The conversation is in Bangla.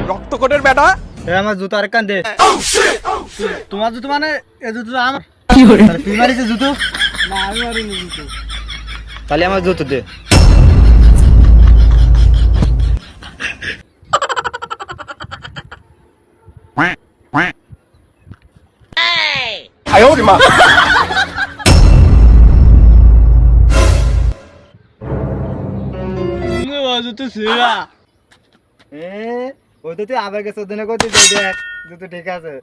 রক্তকোটের বেটা আমার জুতো আর কান দে। তোমার জুতো মানে এই জুতো আমার তুই মারিস জুতো? না আমি মারিনি জুতো। তাহলে আমার জুতো দে। জুতো ছিঁড়া ওই তো তুই আবার গেছে ওদের করতে দেখ জুতো ঠিক আছে।